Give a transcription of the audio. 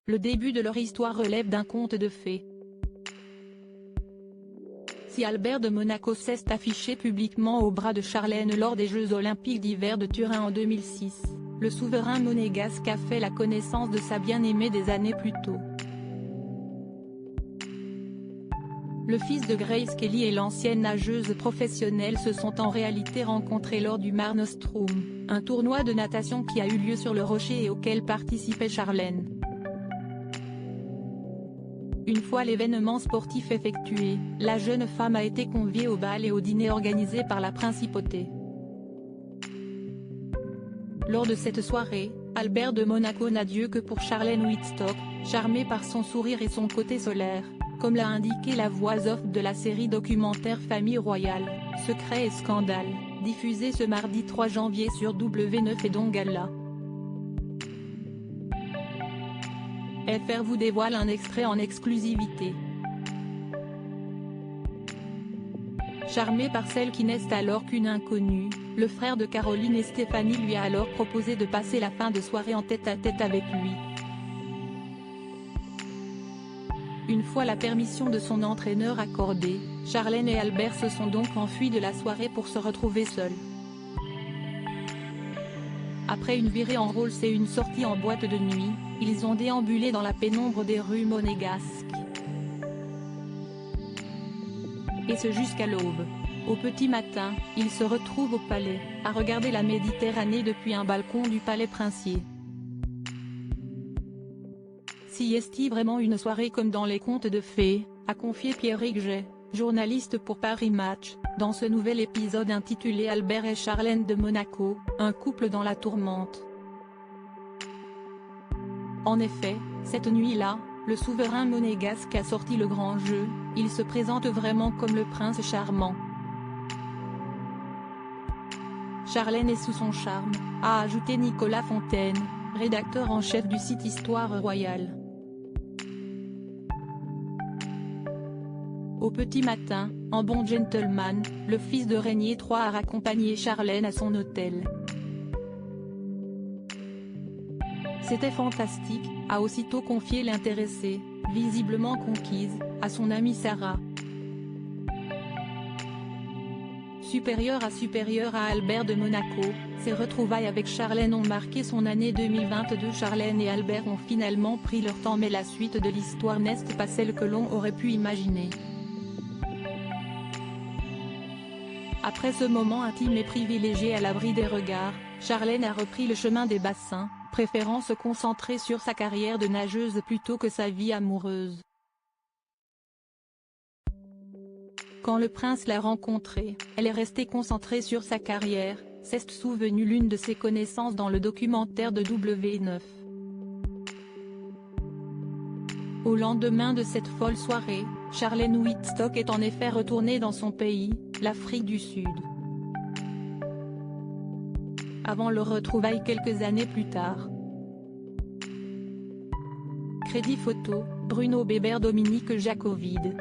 Le début de leur histoire relève d'un conte de fées. Si Albert de Monaco s'est affiché publiquement au bras de Charlène lors des Jeux Olympiques d'hiver de Turin en 2006, le souverain monégasque a fait la connaissance de sa bien-aimée des années plus tôt. Le fils de Grace Kelly et l'ancienne nageuse professionnelle se sont en réalité rencontrés lors du Mare Nostrum, un tournoi de natation qui a eu lieu sur le rocher et auquel participait Charlène. Une fois l'événement sportif effectué, la jeune femme a été conviée au bal et au dîner organisé par la principauté. Lors de cette soirée, Albert de Monaco n'a Dieu que pour Charlène Whitstock, charmé par son sourire et son côté solaire, comme l'a indiqué la voix off de la série documentaire Famille Royale, Secrets et Scandales, diffusée ce mardi 3 janvier sur W9 et Dongala. FR vous dévoile un extrait en exclusivité. Charmé par celle qui n'est alors qu'une inconnue, le frère de Caroline et Stéphanie lui a alors proposé de passer la fin de soirée en tête-à-tête avec lui. Une fois la permission de son entraîneur accordée, Charlène et Albert se sont donc enfuis de la soirée pour se retrouver seuls. Après une virée en Rolls et une sortie en boîte de nuit, ils ont déambulé dans la pénombre des rues monégasques. Et ce jusqu'à l'aube. Au petit matin, ils se retrouvent au palais, à regarder la Méditerranée depuis un balcon du palais princier. Si est-il vraiment une soirée comme dans les contes de fées, a confié Pierrick Jay, journaliste pour Paris Match, dans ce nouvel épisode intitulé Albert et Charlène de Monaco, un couple dans la tourmente. En effet, cette nuit-là, le souverain monégasque a sorti le grand jeu, il se présente vraiment comme le prince charmant. Charlène est sous son charme, a ajouté Nicolas Fontaine, rédacteur en chef du site Histoire Royale. Au petit matin, en bon gentleman, le fils de Régnier III a raccompagné Charlène à son hôtel. C'était fantastique, a aussitôt confié l'intéressée, visiblement conquise, à son amie Sarah. Supérieur à Albert de Monaco, ses retrouvailles avec Charlène ont marqué son année 2022. Charlène et Albert ont finalement pris leur temps, mais la suite de l'histoire n'est pas celle que l'on aurait pu imaginer. Après ce moment intime et privilégié à l'abri des regards, Charlène a repris le chemin des bassins, préférant se concentrer sur sa carrière de nageuse plutôt que sa vie amoureuse. Quand le prince l'a rencontrée, elle est restée concentrée sur sa carrière, s'est souvenue l'une de ses connaissances dans le documentaire de W9. Au lendemain de cette folle soirée, Charlène Whitstock est en effet retournée dans son pays, l'Afrique du Sud. Avant leur retrouvaille quelques années plus tard. Crédit photo, Bruno Bébert, Dominique Jacovide.